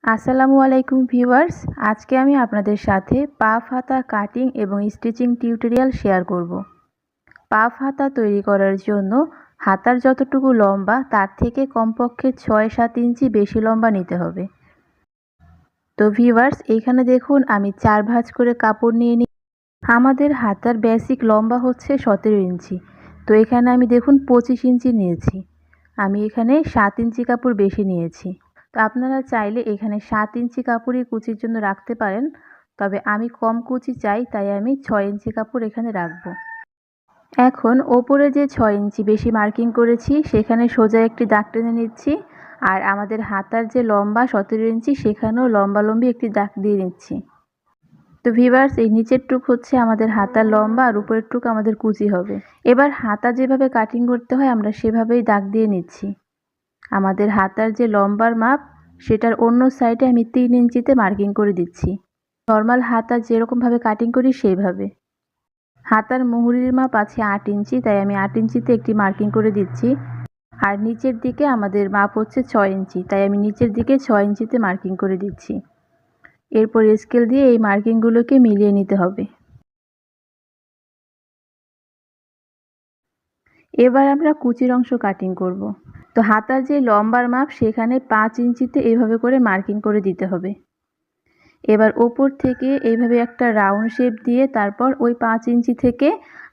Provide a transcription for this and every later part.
আসসালামু আলাইকুম ভিউয়ার্স, আজকে আমি আপনাদের সাথে পাফ হাতা কাটিং এবং স্টিচিং টিউটোরিয়াল শেয়ার করব। পাফ হাতা তৈরি করার জন্য হাতার যতটুকু লম্বা তার থেকে কমপক্ষে ৬-৭ ইঞ্চি বেশি লম্বা নিতে হবে। তো ভিউয়ার্স, এইখানে দেখুন আমি ৪ ভাঁজ করে কাপড় নিয়ে নিই। আমাদের হাতার বেসিক লম্বা হচ্ছে ১৭ ইঞ্চি, তো এখানে আমি দেখুন ২৫ ইঞ্চি নিয়েছি। আমি এখানে ৭ ইঞ্চি কাপড় বেশি নিয়েছি। তো আপনারা চাইলে এখানে ৭ ইঞ্চি কাপড়ই কুচির জন্য রাখতে পারেন, তবে আমি কম কুচি চাই তাই আমি ৬ ইঞ্চি কাপড় এখানে রাখবো। এখন ওপরে যে ৬ ইঞ্চি বেশি মার্কিং করেছি সেখানে সোজা একটি দাগ টেনে নিচ্ছি, আর আমাদের হাতার যে লম্বা ১৭ ইঞ্চি সেখানেও লম্বালম্বি একটি দাগ দিয়ে নিচ্ছি। তো ভিউয়ার্স, এই নিচের টুক হচ্ছে আমাদের হাতার লম্বা আর উপরের টুক আমাদের কুচি হবে। এবার হাতা যেভাবে কাটিং করতে হয় আমরা সেভাবেই দাগ দিয়ে নিচ্ছি। আমাদের হাতার যে লম্বার মাপ সেটার অন্য সাইডে আমি ৩ ইঞ্চিতে মার্কিং করে দিচ্ছি। নর্মাল হাতা যেরকমভাবে কাটিং করি সেইভাবে। হাতার মুহুরির মাপ আছে ৮ ইঞ্চি, তাই আমি ৮ ইঞ্চিতে একটি মার্কিং করে দিচ্ছি। আর নিচের দিকে আমাদের মাপ হচ্ছে ৬ ইঞ্চি, তাই আমি নিচের দিকে ৬ ইঞ্চিতে মার্কিং করে দিচ্ছি। এরপর স্কেল দিয়ে এই মার্কিংগুলোকে মিলিয়ে নিতে হবে। এবার আমরা কুচির অংশ কাটিং করব। তো হাতার যে লম্বার মাপ সেখানে ৫ ইঞ্চিতে এইভাবে করে মার্কিং করে দিতে হবে। এবার ওপর থেকে এইভাবে একটা রাউন্ড শেপ দিয়ে তারপর ওই ৫ ইঞ্চি থেকে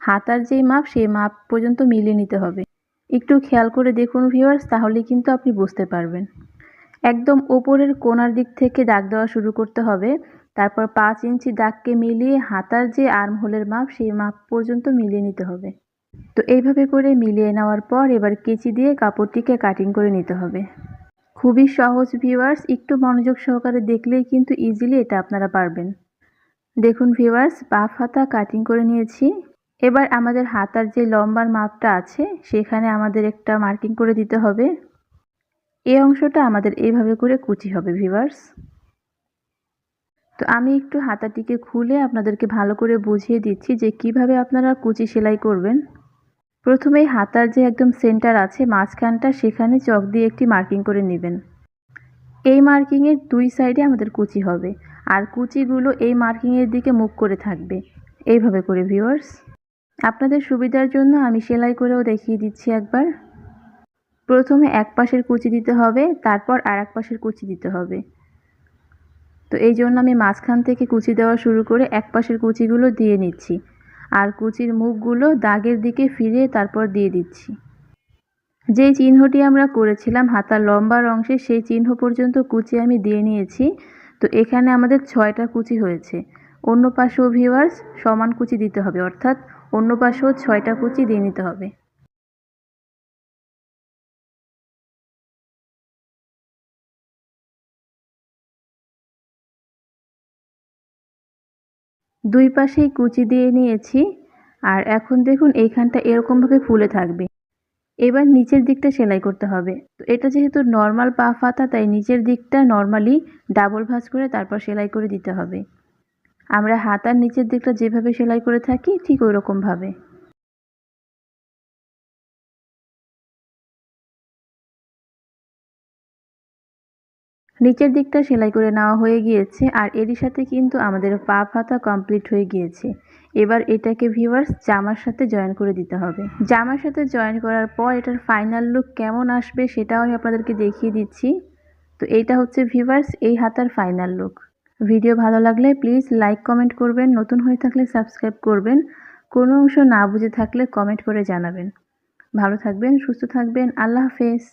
হাতার যেই মাপ সেই মাপ পর্যন্ত মিলিয়ে নিতে হবে। একটু খেয়াল করে দেখুন ভিউয়ার্স, তাহলে কিন্তু আপনি বুঝতে পারবেন। একদম ওপরের কোণার দিক থেকে দাগ দেওয়া শুরু করতে হবে, তারপর ৫ ইঞ্চি দাগকে মিলিয়ে হাতার যে আর্মহোলের মাপ সেই মাপ পর্যন্ত মিলিয়ে নিতে হবে। তো এইভাবে করে মিলিয়ে নেওয়ার পর এবার কেচি দিয়ে কাপড়টিকে কাটিং করে নিতে হবে। খুবই সহজ ভিউয়ার্স, একটু মনোযোগ সহকারে দেখলেই কিন্তু ইজিলি এটা আপনারা পারবেন। দেখুন ভিউয়ার্স, পাফ হাতা কাটিং করে নিয়েছি। এবার আমাদের হাতার যে লম্বার মাপটা আছে সেখানে আমাদের একটা মার্কিং করে দিতে হবে। এই অংশটা আমাদের এইভাবে করে কুচি হবে ভিউয়ার্স। তো আমি একটু হাতাটিকে খুলে আপনাদেরকে ভালো করে বুঝিয়ে দিচ্ছি যে কিভাবে আপনারা কুচি সেলাই করবেন। প্রথমেই হাতার যে একদম সেন্টার আছে মাঝখানটা সেখানে চক দিয়ে একটি মার্কিং করে নেবেন। এই মার্কিংয়ের দুই সাইডে আমাদের কুচি হবে, আর কুচিগুলো এই মার্কিংয়ের দিকে মুখ করে থাকবে, এইভাবে করে ভিউয়ার্স। আপনাদের সুবিধার জন্য আমি সেলাই করেও দেখিয়ে দিচ্ছি একবার। প্রথমে এক পাশের কুচি দিতে হবে, তারপর আর এক পাশের কুচি দিতে হবে। তো এই জন্য আমি মাঝখান থেকে কুচি দেওয়া শুরু করে এক পাশের কুচিগুলো দিয়ে নিচ্ছি, আর কুচির মুখগুলো দাগের দিকে ফিরিয়ে তারপর দিয়ে দিচ্ছি। যেই চিহ্নটি আমরা করেছিলাম হাতার লম্বার অংশে সেই চিহ্ন পর্যন্ত কুচি আমি দিয়ে নিয়েছি। তো এখানে আমাদের ৬টা কুচি হয়েছে। অন্য পাশেও ভিউয়ার্স সমান কুচি দিতে হবে, অর্থাৎ অন্য পাশেও ৬টা কুচি দিয়ে নিতে হবে। দুই পাশেই কুচি দিয়ে নিয়েছি, আর এখন দেখুন এইখানটা এরকমভাবে ফুলে থাকবে। এবার নিচের দিকটা সেলাই করতে হবে। তো এটা যেহেতু নর্মাল পাফ হাতা তাই নিচের দিকটা নর্মালি ডাবল ভাঁজ করে তারপর সেলাই করে দিতে হবে। আমরা হাতার নিচের দিকটা যেভাবে সেলাই করে থাকি ঠিক ওই রকমভাবে। নিচের দিকটা সেলাই করে নেওয়া হয়ে গিয়েছে, আর এরই সাথে কিন্তু আমাদের পাফ হাতা কমপ্লিট হয়ে গিয়েছে। এবার এটাকে ভিউয়ার্স জামার সাথে জয়েন করে দিতে হবে। জামার সাথে জয়েন করার পর এটার ফাইনাল লুক কেমন আসবে সেটাও আমি আপনাদেরকে দেখিয়ে দিচ্ছি। তো এইটা হচ্ছে ভিউয়ার্স এই হাতার ফাইনাল লুক। ভিডিও ভালো লাগলে প্লিজ লাইক কমেন্ট করবেন, নতুন হয়ে থাকলে সাবস্ক্রাইব করবেন, কোনো অংশ না বুঝে থাকলে কমেন্ট করে জানাবেন। ভালো থাকবেন, সুস্থ থাকবেন, আল্লাহ হাফেজ।